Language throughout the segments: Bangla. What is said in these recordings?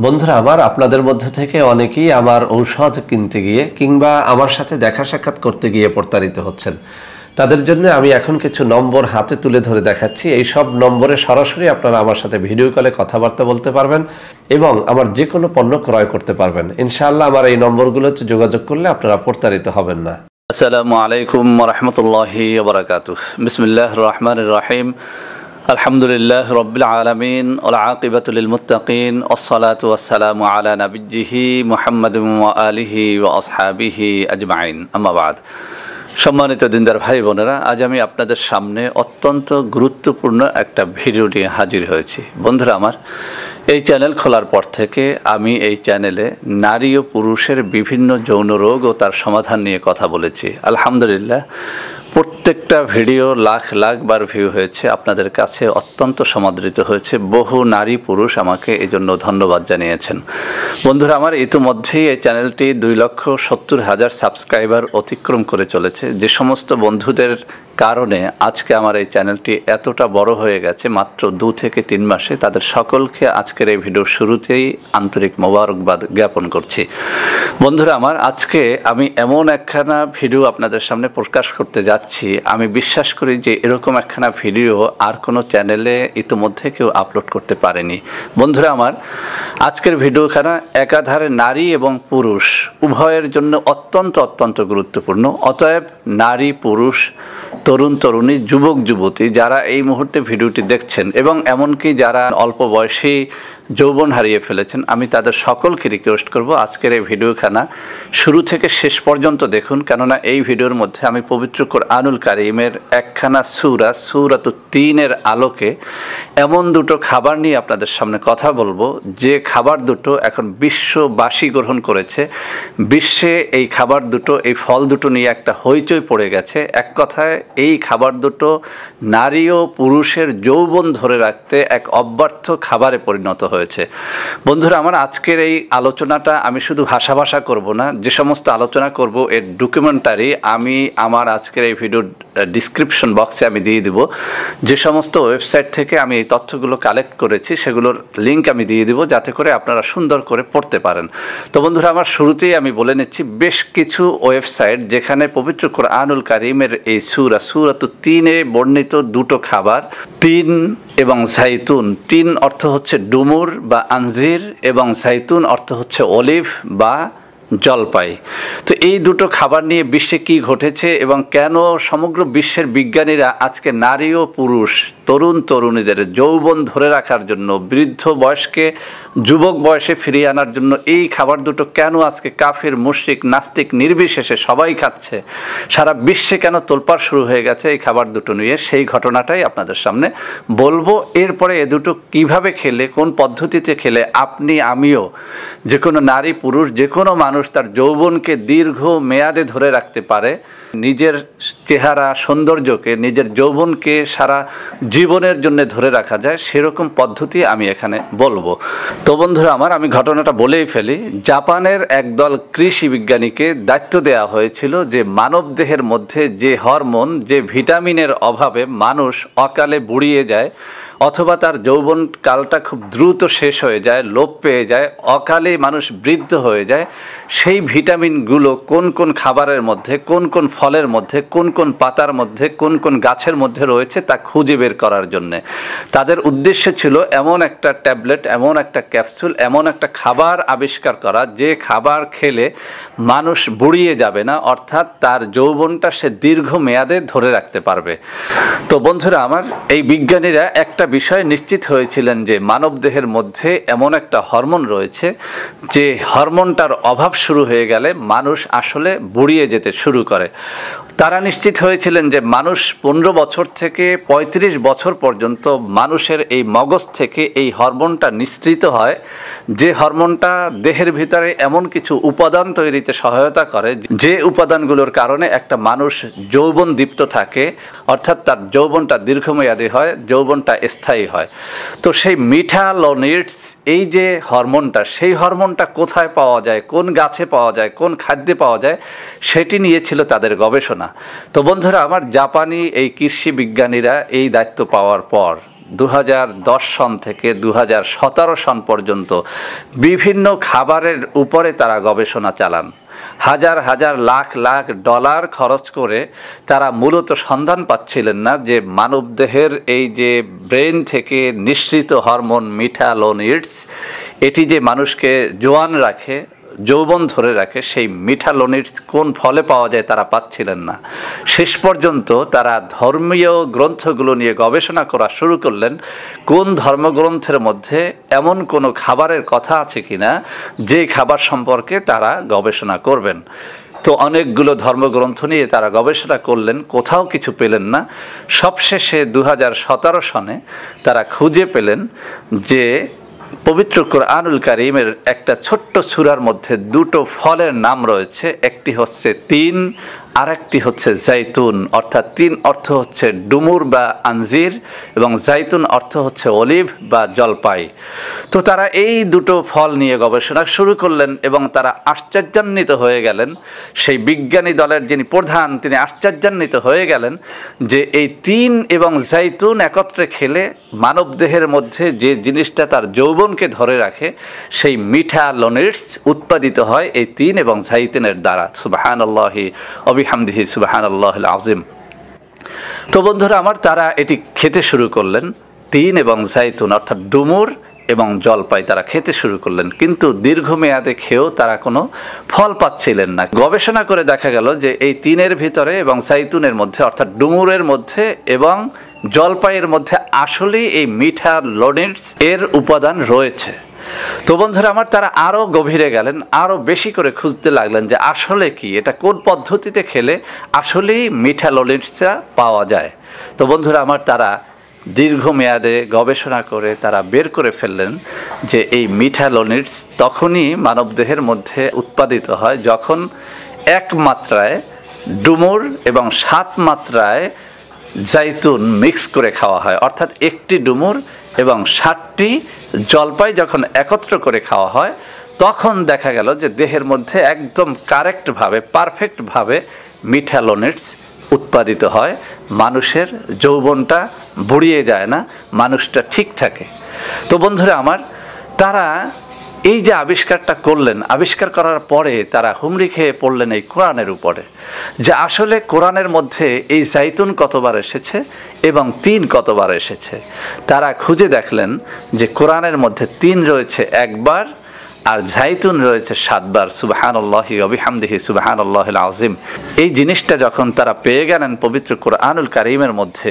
বন্ধুরা আমার আপনাদের মধ্যে থেকে অনেকেই আমার ঔষধ কিনতে গিয়ে কিংবা আমার সাথে দেখা সাক্ষাৎ করতে গিয়ে প্রতারিত হচ্ছেন। তাদের জন্য আমি এখন কিছু নম্বর হাতে তুলে ধরে দেখাচ্ছি। এই সব নম্বরে সরাসরি আপনারা আমার সাথে ভিডিও কলে কথাবার্তা বলতে পারবেন এবং আমার যে কোনো পণ্য ক্রয় করতে পারবেন। ইনশাআল্লাহ আমার এই নম্বরগুলোতে যোগাযোগ করলে আপনারা প্রতারিত হবেন না। আসসালামু আলাইকুম ওয়া রাহমাতুল্লাহি ওয়া বারাকাতুহু। বিসমিল্লাহির রহমানির রহিম। আলহামদুলিল্লাহ রাব্বিল আলামিন ওয়াল আকিবাতু লিল মুত্তাকিন ওয়াসসালাতু ওয়াসসালামু আলা নাবিয়্যিহি মুহাম্মাদিন ওয়া আলিহি ওয়া আসহাবিহি আজমাইন। আম্মা বাদ। সম্মানিত দিনদার ভাই বোনেরা, আজ আমি আপনাদের সামনে অত্যন্ত গুরুত্বপূর্ণ একটা ভিডিও নিয়ে হাজির হয়েছি। বন্ধুরা আমার, এই চ্যানেল খোলার পর থেকে আমি এই চ্যানেলে নারী ও পুরুষের বিভিন্ন যৌন রোগ ও তার সমাধান নিয়ে কথা বলেছি। আলহামদুলিল্লাহ, প্রত্যেকটা ভিডিও লাখ লাখ বার ভিউ হয়েছে, আপনাদের কাছে অত্যন্ত সমাদৃত হয়েছে। বহু নারী পুরুষ আমাকে এই জন্য ধন্যবাদ জানিয়েছেন। বন্ধুরা আমার, ইতিমধ্যেই এই চ্যানেলটি 2,70,000 সাবস্ক্রাইবার অতিক্রম করে চলেছে। যে সমস্ত বন্ধুদের কারণে আজকে আমার এই চ্যানেলটি এতটা বড় হয়ে গেছে মাত্র 2 থেকে 3 মাসে, তাদের সকলকে আজকের এই ভিডিওর শুরুতেই আন্তরিক মোবারকবাদ জ্ঞাপন করছি। বন্ধুরা আমার, আজকে আমি এমন একখানা ভিডিও আপনাদের সামনে প্রকাশ করতে যাচ্ছি, আমি বিশ্বাস করি যে এরকম একখানা ভিডিও আর কোনো চ্যানেলে ইতিমধ্যে কেউ আপলোড করতে পারেনি। বন্ধুরা আমার, আজকের ভিডিওখানা একাধারে নারী এবং পুরুষ উভয়ের জন্য অত্যন্ত গুরুত্বপূর্ণ। অতএব নারী পুরুষ, তরুণ তরুণী, যুবক যুবতী যারা এই মুহূর্তে ভিডিওটি দেখছেন এবং এমনকি যারা অল্প বয়সী যৌবন হারিয়ে ফেলেছেন, আমি তাদের সকলকে রিকোয়েস্ট করব আজকের এই ভিডিওখানা শুরু থেকে শেষ পর্যন্ত দেখুন। কেননা এই ভিডিওর মধ্যে আমি পবিত্র কোরআনুল কারীমের একখানা সূরাতুত তিনের আলোকে এমন দুটো খাবার নিয়ে আপনাদের সামনে কথা বলবো, যে খাবার দুটো এখন বিশ্ববাসী গ্রহণ করেছে। বিশ্বে এই খাবার দুটো, এই ফল দুটো নিয়ে একটা হইচই পড়ে গেছে। এক কথায় এই খাবার দুটো নারী ও পুরুষের যৌবন ধরে রাখতে এক অব্যর্থ খাবারে পরিণত হয়েছে। বন্ধুরা আমার, আজকের এই আলোচনাটা আমি শুধু ভাষা করব না, যে সমস্ত আলোচনা করব এর ডকুমেন্টারি আমি আমার আজকের এই ভিডিওর ডিসক্রিপশন বক্সে আমি দিয়ে দিব। যে সমস্ত ওয়েবসাইট থেকে আমি এই তথ্যগুলো কালেক্ট করেছি সেগুলোর লিঙ্ক আমি দিয়ে দিব, যাতে করে আপনারা সুন্দর করে পড়তে পারেন। তো বন্ধুরা আমার, শুরুতেই আমি বলে নিচ্ছি, বেশ কিছু ওয়েবসাইট যেখানে পবিত্র কোরআনুল কারীমের এই সূরাতুত তিনে বর্ণিত দুটো খাবার, তিন এবং জাইতুন, তিন অর্থ হচ্ছে ডুমুর বা আঞ্জির এবং জাইতুন অর্থ হচ্ছে অলিভ বা জলপাই। তো এই দুটো খাবার নিয়ে বিশ্বে কি ঘটেছে এবং কেন সমগ্র বিশ্বের বিজ্ঞানীরা আজকে নারী ও পুরুষ, তরুণ তরুণীদের যৌবন ধরে রাখার জন্য, বৃদ্ধ বয়সকে যুবক বয়সে ফিরিয়ে আনার জন্য এই খাবার দুটো কেন আজকে কাফির, মুশরিক, নাস্তিক নির্বিশেষে সবাই খাচ্ছে, সারা বিশ্বে কেন তোলপাড় শুরু হয়ে গেছে এই খাবার দুটো নিয়ে, সেই ঘটনাটাই আপনাদের সামনে বলবো। এরপরে এ দুটো কিভাবে খেলে, কোন পদ্ধতিতে খেলে আপনি, আমিও, যে কোনো নারী পুরুষ, যে কোনো মানুষ তার যৌবনকে দীর্ঘ মেয়াদে ধরে রাখতে পারে, নিজের চেহারা সৌন্দর্যকে, নিজের যৌবনকে সারা জীবনের জন্য ধরে রাখা যায়, সেরকম পদ্ধতি আমি এখানে বলবো। তো বন্ধুরা আমার, আমি ঘটনাটা বলেই ফেলি। জাপানের একদল কৃষি বিজ্ঞানীকে দায়িত্ব দেওয়া হয়েছিল যে মানব দেহের মধ্যে যে হরমোন, যে ভিটামিনের অভাবে মানুষ অকালে বুড়িয়ে যায় অথবা তার যৌবন কালটা খুব দ্রুত শেষ হয়ে যায়, লোপ পেয়ে যায়, অকালে মানুষ বৃদ্ধ হয়ে যায়, সেই ভিটামিনগুলো কোন কোন খাবারের মধ্যে, কোন কোন ফলের মধ্যে, কোন কোন পাতার মধ্যে, কোন কোন গাছের মধ্যে রয়েছে তা খুঁজে বের করার জন্যে তাদের উদ্দেশ্য ছিল এমন একটা ট্যাবলেট, এমন একটা ক্যাপসুল, এমন একটা খাবার আবিষ্কার করা যে খাবার খেলে মানুষ বুড়িয়ে যাবে না, অর্থাৎ তার যৌবনটা সে দীর্ঘ মেয়াদে ধরে রাখতে পারবে। তো বন্ধুরা আমার, এই বিজ্ঞানীরা একটা বিষয় নিশ্চিত হয়েছিলেন যে মানব দেহের মধ্যে এমন একটা হরমোন রয়েছে যে হরমোনটার অভাব শুরু হয়ে গেলে মানুষ আসলে বুড়িয়ে যেতে শুরু করে। তারা নিশ্চিত হয়েছিলেন যে মানুষ 15 বছর থেকে 35 বছর পর্যন্ত মানুষের এই মগজ থেকে এই হরমোনটা নিঃসৃত হয়, যে হরমোনটা দেহের ভিতরে এমন কিছু উপাদান তৈরিতে সহায়তা করে যে উপাদানগুলোর কারণে একটা মানুষ যৌবন দীপ্ত থাকে, অর্থাৎ তার যৌবনটা দীর্ঘমেয়াদী হয়, যৌবনটা স্থায়ী হয়। তো সেই মিঠালোনিডস, এই যে হরমোনটা, সেই হরমোনটা কোথায় পাওয়া যায়, কোন গাছে পাওয়া যায়, কোন খাদ্যে পাওয়া যায়, সেটি নিয়ে ছিল তাদের গবেষণা। তো বন্ধুরা আমার, জাপানি এই কৃষি বিজ্ঞানীরা এই দায়িত্ব পাওয়ার পর 2010 সন থেকে 2017 সন পর্যন্ত বিভিন্ন খাবারের উপরে তারা গবেষণা চালান। হাজার হাজার লাখ লাখ ডলার খরচ করে তারা মূলত সন্ধান পাচ্ছিলেন না যে মানবদেহের এই যে ব্রেন থেকে নিঃসৃত হরমোন মিঠালোনিডস, এটি যে মানুষকে জোয়ান রাখে, যৌবন ধরে রাখে, সেই মিঠালোনিডস কোন ফলে পাওয়া যায় তারা পাচ্ছিলেন না। শেষ পর্যন্ত তারা ধর্মীয় গ্রন্থগুলো নিয়ে গবেষণা করা শুরু করলেন, কোন ধর্মগ্রন্থের মধ্যে এমন কোনো খাবারের কথা আছে কিনা যে খাবার সম্পর্কে তারা গবেষণা করবেন। তো অনেকগুলো ধর্মগ্রন্থ নিয়ে তারা গবেষণা করলেন, কোথাও কিছু পেলেন না। সবশেষে 2017 সনে তারা খুঁজে পেলেন যে পবিত্র কোরআনুল কারীমের একটা ছোট্ট সূরার মধ্যে দুটো ফলের নাম রয়েছে, একটি হচ্ছে তিন, আর একটি হচ্ছে জাইতুন। অর্থাৎ তিন অর্থ হচ্ছে ডুমুর বা আঞ্জির, এবং জাইতুন অর্থ হচ্ছে অলিভ বা জলপাই। তো তারা এই দুটো ফল নিয়ে গবেষণা শুরু করলেন এবং তারা আশ্চর্যান্বিত হয়ে গেলেন। সেই বিজ্ঞানী দলের যিনি প্রধান তিনি আশ্চর্যান্বিত হয়ে গেলেন যে এই তিন এবং জাইতুন একত্রে খেলে মানবদেহের মধ্যে যে জিনিসটা তার যৌবনকে ধরে রাখে, সেই মিঠালোনিডস উৎপাদিত হয় এই তিন এবং জাইতুনের দ্বারা। সুবহানাল্লাহি বিহামদিহি সুবহানাল্লাহিল আযীম। তো বন্ধুরা আমার, তারা এটি খেতে শুরু করলেন, তিন এবং জাইতুন অর্থাৎ ডুমুর এবং জলপাই তারা খেতে শুরু করলেন, কিন্তু দীর্ঘমেয়াদে খেয়েও তারা কোনো ফল পাচ্ছিলেন না। গবেষণা করে দেখা গেল যে এই তিনের ভিতরে এবং জাইতুনের মধ্যে অর্থাৎ ডুমুরের মধ্যে এবং জলপাইয়ের মধ্যে আসলেই এই মিঠালোনিডস এর উপাদান রয়েছে। তো বন্ধুরা আমার, তারা আরও গভীরে গেলেন, আরও বেশি করে খুঁজতে লাগলেন যে আসলে কি, এটা কোন পদ্ধতিতে খেলে আসলেই মিঠালোনিডসটা পাওয়া যায়। তো বন্ধুরা আমার, তারা দীর্ঘমেয়াদে গবেষণা করে তারা বের করে ফেললেন যে এই মিঠালোনিডস তখনই মানবদেহের মধ্যে উৎপাদিত হয় যখন এক মাত্রায় ডুমুর এবং 7 মাত্রায় জাইতুন মিক্স করে খাওয়া হয়। অর্থাৎ একটি ডুমুর এবং 7টি জলপাই যখন একত্র করে খাওয়া হয়, তখন দেখা গেল যে দেহের মধ্যে একদম কারেক্টভাবে, পারফেক্টভাবে মিঠালোনিডস উৎপাদিত হয়। মানুষের যৌবনটা বুড়িয়ে যায় না, মানুষটা ঠিক থাকে। তো বন্ধুরা আমার, তারা এই যে আবিষ্কারটা করলেন, আবিষ্কার করার পরে তারা হুমড়ি খেয়ে পড়লেন এই কোরআনের উপরে, যে আসলে কোরআনের মধ্যে এই জাইতুন কতবার এসেছে এবং তিন কতবার এসেছে। তারা খুঁজে দেখলেন যে কোরআনের মধ্যে তিন রয়েছে একবার আর জাইতুন রয়েছে 7 বার। সুবহানাল্লাহি ওয়া বিহামদিহি সুবহানাল্লাহিল আযীম। এই জিনিসটা যখন তারা পেয়ে গেলেন পবিত্র কোরআনুল কারীমের মধ্যে,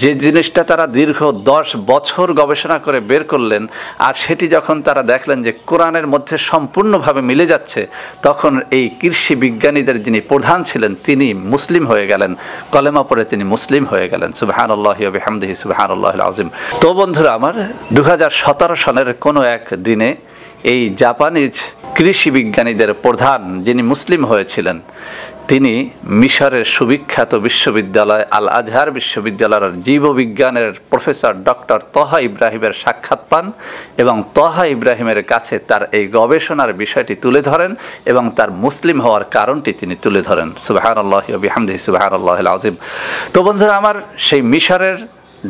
যে জিনিসটা তারা দীর্ঘ 10 বছর গবেষণা করে বের করলেন, আর সেটি যখন তারা দেখলেন যে কোরআনের মধ্যে সম্পূর্ণভাবে মিলে যাচ্ছে, তখন এই কৃষি বিজ্ঞানীদের যিনি প্রধান ছিলেন তিনি মুসলিম হয়ে গেলেন, কলেমা পড়ে তিনি মুসলিম হয়ে গেলেন। সুবহানাল্লাহি ওয়া বিহামদিহি সুবহানাল্লাহিল আযীম। তো বন্ধুরা আমার, 2017 সনের কোনো এক দিনে এই জাপানিজ কৃষি বিজ্ঞানীদের প্রধান যিনি মুসলিম হয়েছিলেন, তিনি মিশরের সুবিখ্যাত বিশ্ববিদ্যালয় আল আজহার বিশ্ববিদ্যালয়ের জীববিজ্ঞানের প্রফেসর ডক্টর তহা ইব্রাহিমের সাক্ষাৎ পান এবং তহা ইব্রাহিমের কাছে তার এই গবেষণার বিষয়টি তুলে ধরেন এবং তার মুসলিম হওয়ার কারণটি তিনি তুলে ধরেন। সুবহানাল্লাহি ওয়া বিহামদিহি সুবহানাল্লাহিল আযীম। তো বন্ধুরা আমার, সেই মিশরের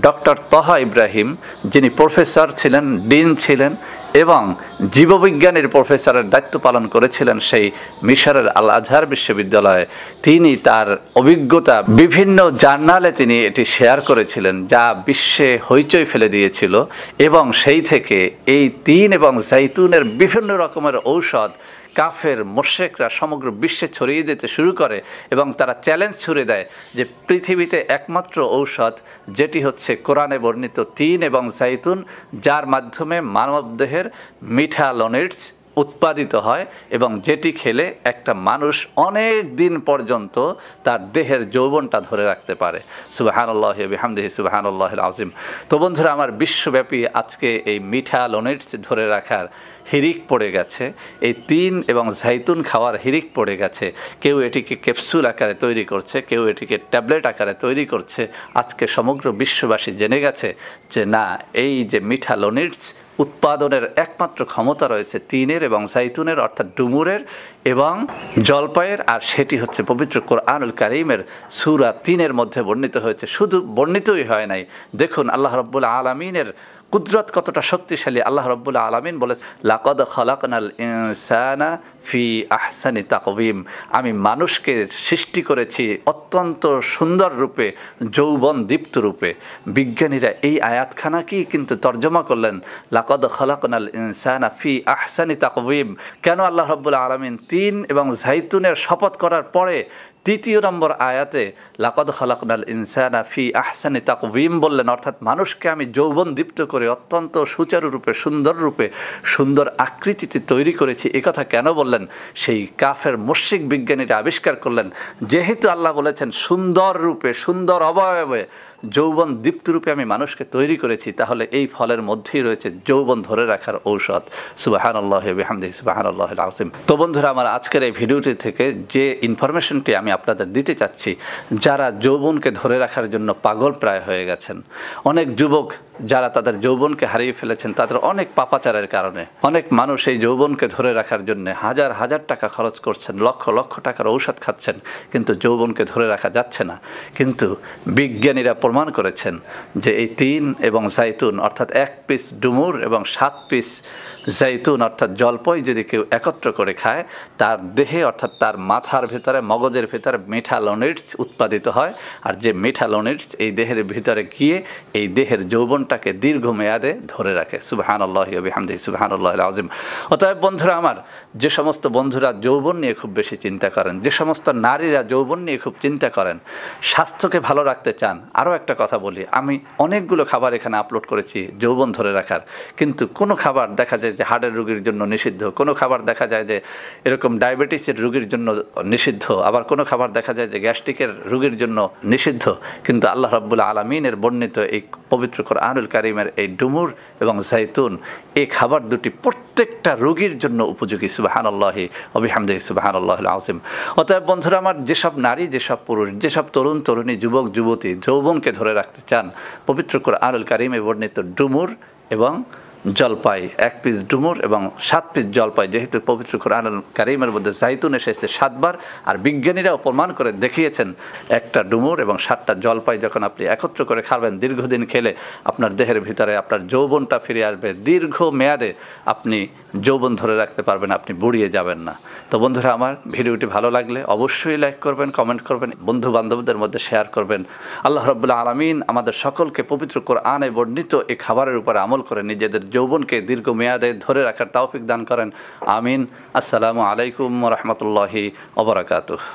ডক্টর তহা ইব্রাহিম যিনি প্রফেসর ছিলেন, ডিন ছিলেন এবং জীববিজ্ঞানের প্রফেসরের দায়িত্ব পালন করেছিলেন সেই মিশরের আল আজহার বিশ্ববিদ্যালয়ে, তিনি তার অভিজ্ঞতা বিভিন্ন জার্নালে তিনি এটি শেয়ার করেছিলেন, যা বিশ্বে হইচই ফেলে দিয়েছিল। এবং সেই থেকে এই তিন এবং জাইতুনের বিভিন্ন রকমের ঔষধ কাফের মুশরিকরা সমগ্র বিশ্বে ছড়িয়ে দিতে শুরু করে এবং তারা চ্যালেঞ্জ ছুড়ে দেয় যে পৃথিবীতে একমাত্র ঔষধ যেটি হচ্ছে কোরআনে বর্ণিত তিন এবং জাইতুন, যার মাধ্যমে মানবদেহের মিঠালোনিডস উৎপাদিত হয় এবং যেটি খেলে একটা মানুষ অনেক দিন পর্যন্ত তার দেহের যৌবনটা ধরে রাখতে পারে। সুবহানাল্লাহি ওয়া বিহামদিহি সুবহানাল্লাহিল আযীম। তো বন্ধুরা আমার, বিশ্বব্যাপী আজকে এই মিঠালোনিডস ধরে রাখার হিরিক পড়ে গেছে, এই তিন এবং জাইতুন খাওয়ার হিরিক পড়ে গেছে। কেউ এটিকে ক্যাপসুল আকারে তৈরি করছে, কেউ এটিকে ট্যাবলেট আকারে তৈরি করছে। আজকে সমগ্র বিশ্ববাসী জেনে গেছে যে না, এই যে মিঠালোনিডস উৎপাদনের একমাত্র ক্ষমতা রয়েছে তিনের এবং জাইতুনের অর্থাৎ ডুমুরের এবং জলপাইয়ের, আর সেটি হচ্ছে পবিত্র কোরআনুল কারীমের সূরা ৩-এর মধ্যে বর্ণিত হয়েছে। শুধু বর্ণিতই হয় নাই, দেখুন আল্লাহ রাব্বুল আলামিনের কুদরত কতটা শক্তিশালী। আল্লাহ রাব্বুল আলামিন বলেছে, লাকাদ খালাকনাল ইনসানা ফি আহসানি তাকওয়িম, আমি মানুষকে সৃষ্টি করেছি অত্যন্ত সুন্দর রূপে, যৌবন দীপ্ত রূপে। বিজ্ঞানীরা এই আয়াতখানাকেই কিন্তু তর্জমা করলেন লাকাদ খালাকনাল ইনসানা ফি আহসানি তাকওয়িম। কেন আল্লাহ রাব্বুল আলামিন তিন এবং জাইতুনের শপথ করার পরে তৃতীয় নম্বর আয়াতে লাকাদ খালাকনাল ইনসানা ফি আহসানি তাকওয়িম বললেন, অর্থাৎ মানুষকে আমি যৌবন দীপ্ত করে অত্যন্ত সুচারুরূপে, সুন্দর রূপে, সুন্দর আকৃতিতে তৈরি করেছি, একথা কেন বললেন? সেই কাফের মুশরিক বিজ্ঞানীরা আবিষ্কার করলেন, যেহেতু আল্লাহ বলেছেন সুন্দর রূপে, সুন্দর অবয়বে, যৌবন দীপ্ত রূপে আমি মানুষকে তৈরি করেছি, তাহলে এই ফলের মধ্যেই রয়েছে যৌবন ধরে রাখার ঔষধ। সুবহানাল্লাহি ওয়া বিহামদিহি সুবহানাল্লাহিল আযীম। তো বন্ধুরা, আমার আজকের এই ভিডিওটি থেকে যে ইনফরমেশনটি আমি আপনাদের দিতে চাচ্ছি, যারা যৌবনকে ধরে রাখার জন্য পাগল প্রায় হয়ে গেছেন, অনেক যুবক যারা তাদের যৌবনকে হারিয়ে ফেলেছেন, তাদের অনেক পাপাচারের কারণে অনেক মানুষ এই যৌবনকে ধরে রাখার জন্য হাজার হাজার টাকা খরচ করছেন, লক্ষ লক্ষ টাকার ঔষধ খাচ্ছেন, কিন্তু যৌবনকে ধরে রাখা যাচ্ছে না। কিন্তু বিজ্ঞানীরা প্রমাণ করেছেন যে এই ৩ এবং জাইতুন অর্থাৎ ১ পিস ডুমুর এবং ৭ পিস জাইতুন অর্থাৎ জলপাই যদি কেউ একত্র করে খায়, তার দেহে অর্থাৎ তার মাথার ভেতরে, মগজের ভেতরে মেঠালোনিডস উৎপাদিত হয়, আর যে মেঠালোনিডস এই দেহের ভিতরে গিয়ে এই দেহের যৌবনটাকে দীর্ঘমেয়াদে ধরে রাখে। সুবহানাল্লাহি ওয়া বিহামদিহি সুবহানাল্লাহিল আযীম। অতএব বন্ধুরা আমার, যে সমস্ত বন্ধুরা যৌবন নিয়ে খুব বেশি চিন্তা করেন, যে সমস্ত নারীরা যৌবন নিয়ে খুব চিন্তা করেন, স্বাস্থ্যকে ভালো রাখতে চান, আরও একটা কথা বলি, আমি অনেকগুলো খাবার এখানে আপলোড করেছি যৌবন ধরে রাখার, কিন্তু কোনো খাবার দেখা যায় যে হার্টের রোগীর জন্য নিষিদ্ধ, কোনো খাবার দেখা যায় যে এরকম ডায়াবেটিসের রোগীর জন্য নিষিদ্ধ, আবার কোনো খাবার দেখা যায় যে গ্যাস্ট্রিকের রোগীর জন্য নিষিদ্ধ। কিন্তু আল্লাহ রাব্বুল আলামিনের বর্ণিত এই পবিত্র কোরআনুল কারীমের এই ডুমুর এবং জাইতুন, এই খাবার দুটি প্রত্যেকটা রোগীর জন্য উপযোগী। সুবহানাল্লাহি ওয়া বিহামদিহি সুবহানাল্লাহিল আযীম। অতএব বন্ধুরা আমার, যেসব নারী, যেসব পুরুষ, যেসব তরুণ তরুণী, যুবক যুবতী যৌবনকে ধরে রাখতে চান, পবিত্র কোরআনুল কারীমে বর্ণিত ডুমুর এবং জলপাই, ১ পিস ডুমুর এবং ৭ পিস জলপাই, যেহেতু পবিত্র কোরআনুল কারীমের মধ্যে জাইতুন এসেছে ৭ বার, আর বিজ্ঞানীরাও প্রমাণ করে দেখিয়েছেন একটা ডুমুর এবং ৭টা জলপাই যখন আপনি একত্র করে খাবেন, দীর্ঘদিন খেলে আপনার দেহের ভিতরে আপনার যৌবনটা ফিরে আসবে, দীর্ঘ মেয়াদে আপনি যৌবন ধরে রাখতে পারবেন, আপনি বুড়িয়ে যাবেন না। তো বন্ধুরা আমার, ভিডিওটি ভালো লাগলে অবশ্যই লাইক করবেন, কমেন্ট করবেন, বন্ধু বান্ধবদের মধ্যে শেয়ার করবেন। আল্লাহ রাব্বুল আলামিন আমাদের সকলকে পবিত্র কোরআনে বর্ণিত এই খাবারের উপর আমল করে নিজেদের যৌবনকে দীর্ঘমেয়াদে ধরে রাখার তৌফিক দান করেন। আমিন। আসসালামু আলাইকুম ওয়া রাহমাতুল্লাহি ওয়া বারাকাতুহু।